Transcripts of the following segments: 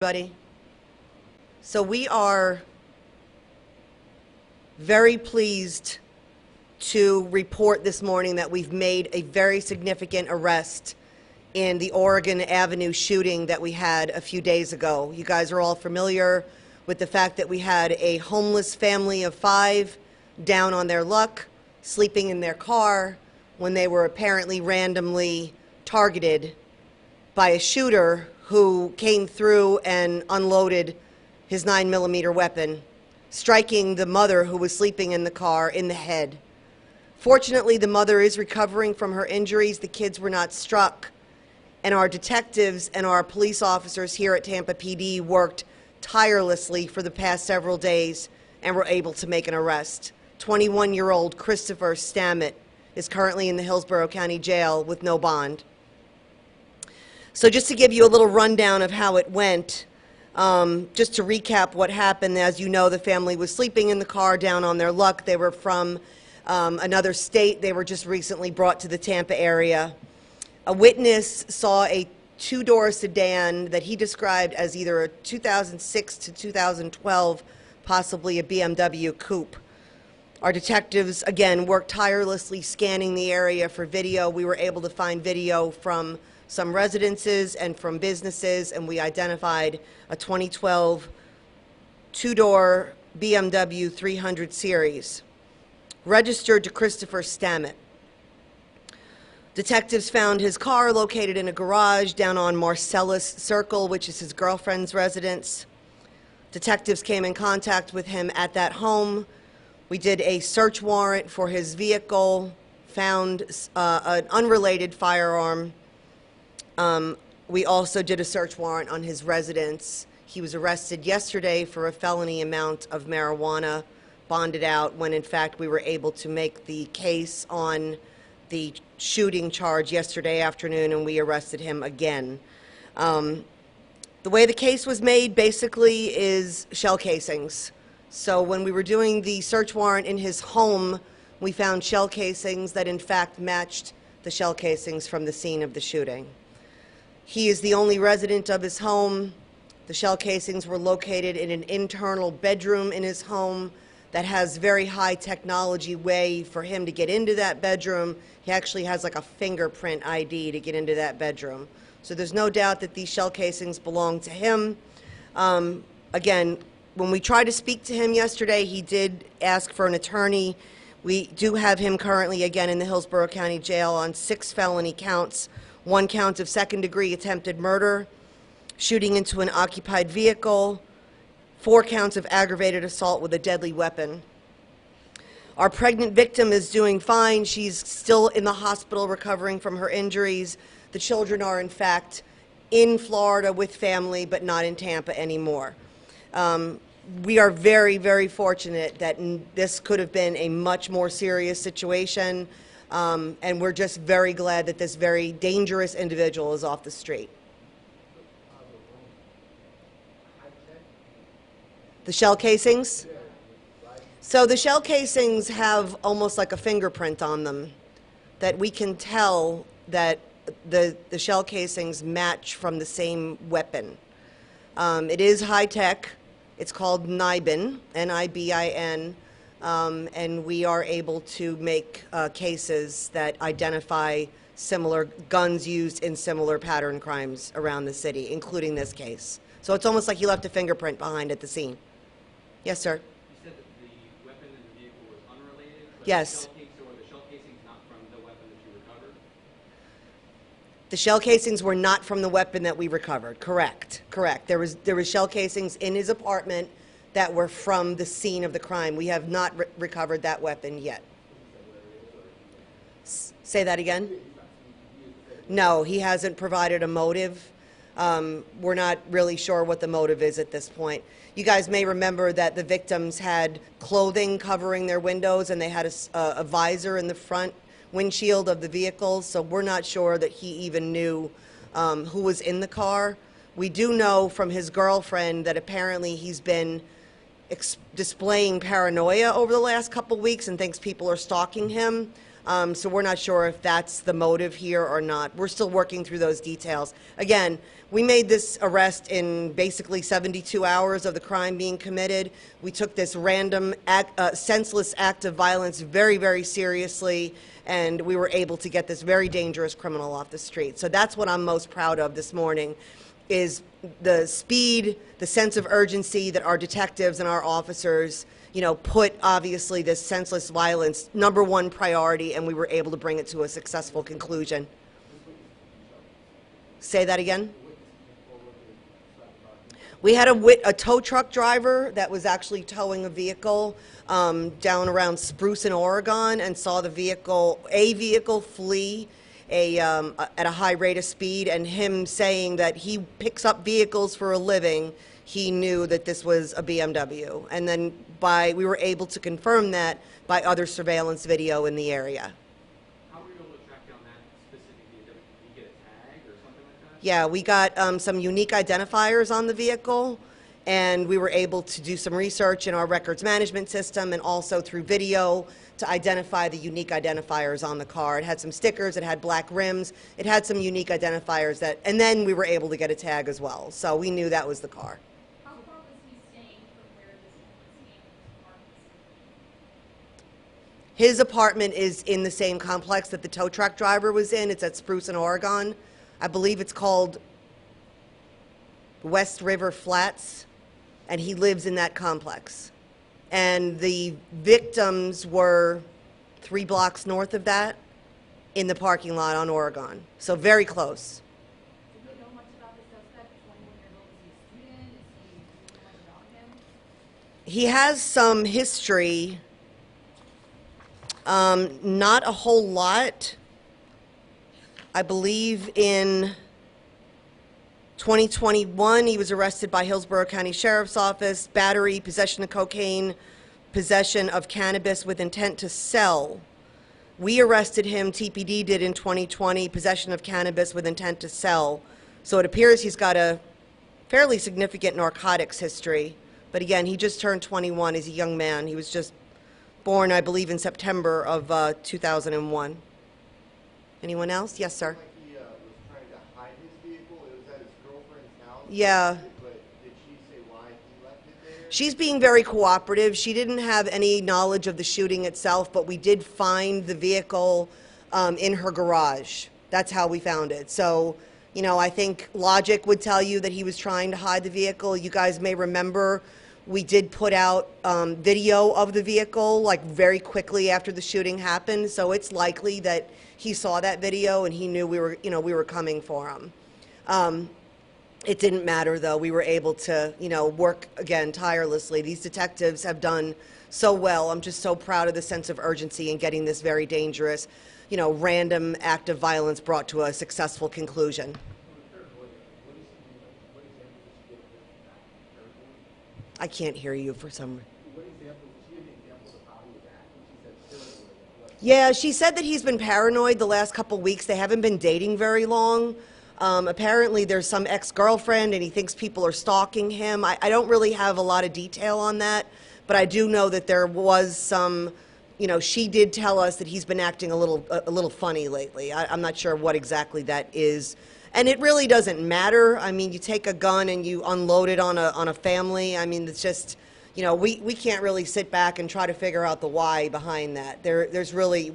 Everybody. So we are very pleased to report this morning that we've made a very significant arrest in the Oregon Avenue shooting that we had a few days ago. You guys are all familiar with the fact that we had a homeless family of 5 down on their luck, sleeping in their car when they were apparently randomly targeted by a shooter who came through and unloaded his 9mm weapon, striking the mother who was sleeping in the car in the head. Fortunately, the mother is recovering from her injuries. The kids were not struck. And our detectives and our police officers here at Tampa PD worked tirelessly for the past several days and were able to make an arrest. 21-year-old Christopher Stammet is currently in the Hillsborough County Jail with no bond. So just to give you a little rundown of how it went, just to recap what happened, as you know, the family was sleeping in the car down on their luck. They were from another state. They were just recently brought to the Tampa area. A witness saw a 2-door sedan that he described as either a 2006 to 2012, possibly a BMW coupe. Our detectives, again, worked tirelessly scanning the area for video. We were able to find video from some residences and from businesses, and we identified a 2012 2-door BMW 300 series, registered to Christopher Stammet. Detectives found his car located in a garage down on Marcellus Circle, which is his girlfriend's residence. Detectives came in contact with him at that home. We did a search warrant for his vehicle, found an unrelated firearm. We also did a search warrant on his residence. He was arrested yesterday for a felony amount of marijuana, bonded out, when in fact we were able to make the case on the shooting charge yesterday afternoon, and we arrested him again. The way the case was made basically is shell casings. So when we were doing the search warrant in his home, we found shell casings that in fact matched the shell casings from the scene of the shooting. He is the only resident of his home. The shell casings were located in an internal bedroom in his home that has very high technology way for him to get into that bedroom. He actually has like a fingerprint ID to get into that bedroom. So there's no doubt that these shell casings belong to him. Again, when we tried to speak to him yesterday, he did ask for an attorney. We do have him currently again in the Hillsborough County Jail on 6 felony counts. 1 count of second-degree attempted murder, shooting into an occupied vehicle, 4 counts of aggravated assault with a deadly weapon. Our pregnant victim is doing fine. She's still in the hospital recovering from her injuries. The children are, in fact, in Florida with family, but not in Tampa anymore. We are very, very fortunate that this could have been a much more serious situation. And we're just very glad that this very dangerous individual is off the street. The shell casings? So the shell casings have almost like a fingerprint on them that we can tell that the shell casings match from the same weapon. It is high tech. It's called NIBIN, N-I-B-I-N. And we are able to make cases that identify similar guns used in similar pattern crimes around the city, including this case. So it's almost like he left a fingerprint behind at the scene. Yes, sir? You said that the weapon in the vehicle was unrelated? Yes. So are the shell casings not from the weapon that you recovered? The shell casings were not from the weapon that we recovered. Correct. Correct. There was shell casings in his apartment that were from the scene of the crime. We have not recovered that weapon yet. Say that again? No, he hasn't provided a motive. We're not really sure what the motive is at this point. You guys may remember that the victims had clothing covering their windows, and they had a visor in the front windshield of the vehicle, so we're not sure that he even knew who was in the car. We do know from his girlfriend that apparently he's been displaying paranoia over the last couple weeks and thinks people are stalking him. So we're not sure if that's the motive here or not. We're still working through those details. Again, we made this arrest in basically 72 hours of the crime being committed. We took this random, senseless act of violence very, very seriously, and we were able to get this very dangerous criminal off the street. So that's what I'm most proud of this morning, is the speed, the sense of urgency that our detectives and our officers, put obviously this senseless violence #1 priority, and we were able to bring it to a successful conclusion. Say that again? We had a tow truck driver that was actually towing a vehicle down around Spruce in Oregon, and saw a vehicle flee at a high rate of speed, and him saying that he picks up vehicles for a living, he knew that this was a BMW. And then we were able to confirm that by other surveillance video in the area. How were you able to track down that specific vehicle? Did you get a tag or something like that? Yeah, we got some unique identifiers on the vehicle, and we were able to do some research in our records management system and also through video to identify the unique identifiers on the car. It had some stickers, it had black rims, it had some unique identifiers and then we were able to get a tag as well. So we knew that was the car. How far was he staying from where this apartment was? His apartment is in the same complex that the tow truck driver was in. It's at Spruce in Oregon. I believe it's called West River Flats, and he lives in that complex. And the victims were 3 blocks north of that in the parking lot on Oregon. So very close. Do we know much about the suspect? 21-year-old, is he a student? Do you know much about him? He has some history, not a whole lot. I believe in 2021, he was arrested by Hillsborough County Sheriff's Office, battery, possession of cocaine, possession of cannabis with intent to sell. We arrested him, TPD did in 2020, possession of cannabis with intent to sell. So it appears he's got a fairly significant narcotics history. But again, he just turned 21. He's a young man. He was just born, I believe, in September of 2001. Anyone else? Yes, sir. Yeah. But did she say why he left it there? She's being very cooperative. She didn't have any knowledge of the shooting itself, but we did find the vehicle in her garage. That's how we found it. So, I think logic would tell you that he was trying to hide the vehicle. You guys may remember we did put out video of the vehicle like very quickly after the shooting happened. So it's likely that he saw that video and he knew we were coming for him. It didn't matter, though. We were able to, work, again, tirelessly. These detectives have done so well. I'm just so proud of the sense of urgency in getting this very dangerous, random act of violence brought to a successful conclusion. I can't hear you for some reason. Yeah, she said that he's been paranoid the last couple weeks. They haven't been dating very long. Apparently there's some ex-girlfriend and he thinks people are stalking him. I don't really have a lot of detail on that, but I do know that there was some, she did tell us that he's been acting a little funny lately. I'm not sure what exactly that is. And it really doesn't matter. I mean, you take a gun and you unload it on a family. I mean, it's just, we can't really sit back and try to figure out the why behind that. There's really,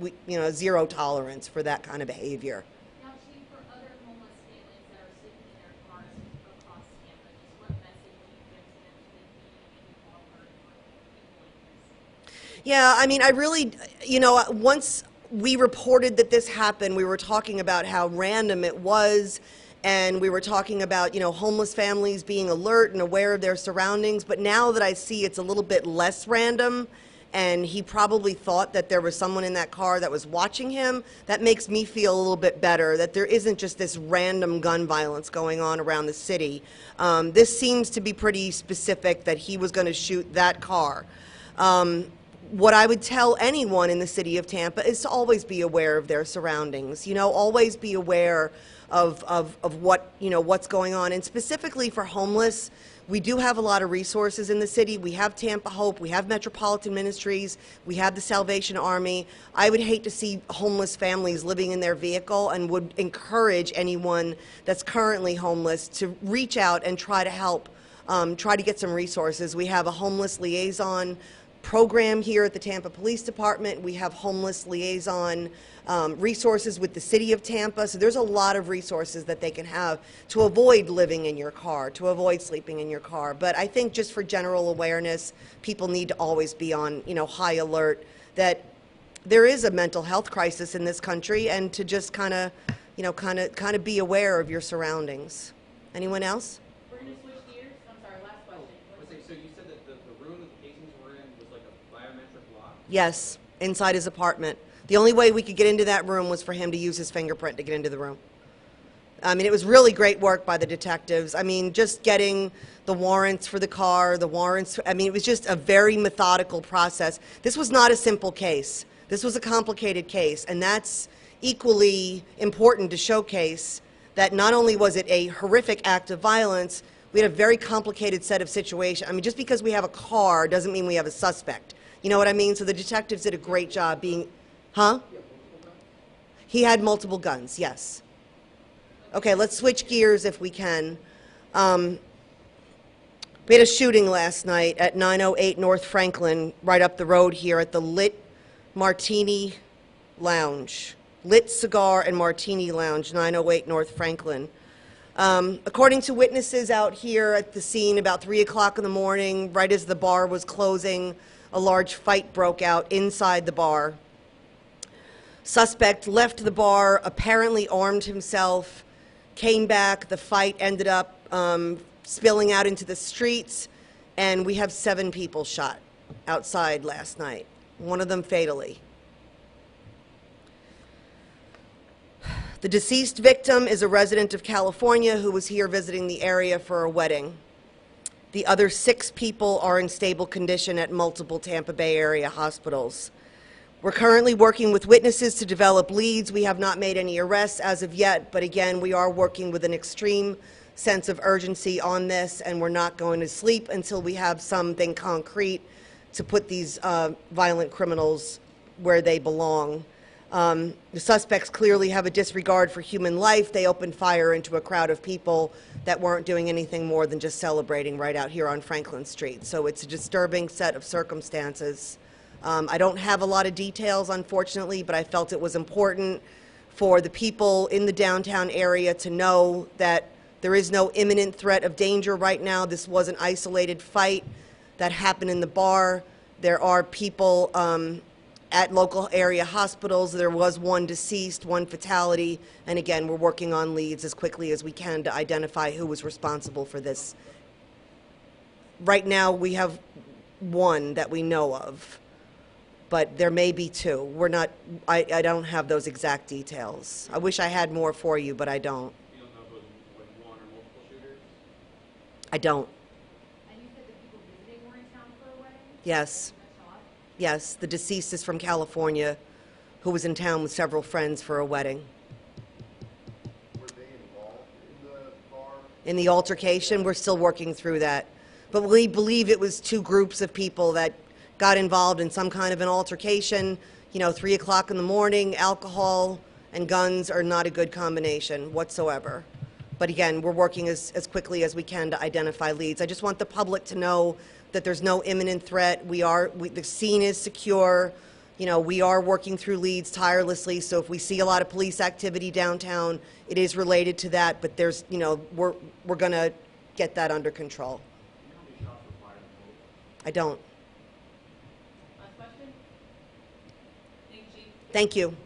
zero tolerance for that kind of behavior. Now, Chief, for other homeless families that are sleeping in their cars across Tampa, just what message do you give to them so they can be offered for people like this? Yeah, I mean, I really, once we reported that this happened, we were talking about how random it was, and we were talking about, homeless families being alert and aware of their surroundings. But now that I see it's a little bit less random, and he probably thought that there was someone in that car that was watching him, that makes me feel a little bit better, that there isn't just this random gun violence going on around the city. This seems to be pretty specific that he was going to shoot that car. What I would tell anyone in the city of Tampa is to always be aware of their surroundings, always be aware of what, what's going on. And specifically for homeless, We do have a lot of resources in the city. We have Tampa Hope, we have Metropolitan Ministries, we have the Salvation Army. I would hate to see homeless families living in their vehicle and would encourage anyone that's currently homeless to reach out and try to help, try to get some resources. We have a homeless liaison program here at the Tampa Police Department. We have homeless liaison resources with the city of Tampa. So there's a lot of resources that they can have to avoid living in your car, to avoid sleeping in your car. But I think just for general awareness, people need to always be on, high alert that there is a mental health crisis in this country, and to just kind of be aware of your surroundings. Anyone else? We're going to switch gears. I'm sorry, last question. So you said that the room that the casings were in was like a biometric lock? Yes, inside his apartment. The only way we could get into that room was for him to use his fingerprint to get into the room. I mean, it was really great work by the detectives. I mean, just getting the warrants for the car, the warrants, I mean, it was just a very methodical process. This was not a simple case. This was a complicated case, and that's equally important to showcase that not only was it a horrific act of violence, we had a very complicated set of situations. I mean, just because we have a car doesn't mean we have a suspect. You know what I mean? So the detectives did a great job being, huh? He had multiple guns, yes. Okay, let's switch gears if we can. We had a shooting last night at 908 North Franklin, right up the road here at the Lit Martini Lounge. Lit Cigar and Martini Lounge, 908 North Franklin. According to witnesses out here at the scene, about 3 o'clock in the morning, right as the bar was closing, a large fight broke out inside the bar. Suspect left the bar, apparently armed himself, came back. The fight ended up spilling out into the streets, and we have 7 people shot outside last night, one of them fatally. The deceased victim is a resident of California who was here visiting the area for a wedding. The other 6 people are in stable condition at multiple Tampa Bay area hospitals. We're currently working with witnesses to develop leads. We have not made any arrests as of yet, but again, we are working with an extreme sense of urgency on this, and we're not going to sleep until we have something concrete to put these violent criminals where they belong. The suspects clearly have a disregard for human life. They opened fire into a crowd of people that weren't doing anything more than just celebrating right out here on Franklin Street. So it's a disturbing set of circumstances. I don't have a lot of details, unfortunately, but I felt it was important for the people in the downtown area to know that there is no imminent threat of danger right now. This was an isolated fight that happened in the bar. There are people at local area hospitals. There was 1 deceased, 1 fatality, and again, we're working on leads as quickly as we can to identify who was responsible for this. Right now, we have 1 that we know of, but there may be 2. We're not, I don't have those exact details. I wish I had more for you, but I don't. You don't know if it was like 1 or multiple shooters? I don't. And you said the people visiting were in town for a wedding? Yes. Got shot? Yes, the deceased is from California, who was in town with several friends for a wedding. Were they involved in the bar? In the altercation, we're still working through that. But we believe it was 2 groups of people that got involved in some kind of an altercation. 3 o'clock in the morning, alcohol and guns are not a good combination whatsoever. But again, we're working as quickly as we can to identify leads. I just want the public to know that there's no imminent threat. The scene is secure. We are working through leads tirelessly. So if we see a lot of police activity downtown, it is related to that. But there's, we're going to get that under control. You know how many shots were fired in total? I don't. Last question? Thank you, Chief. Thank you.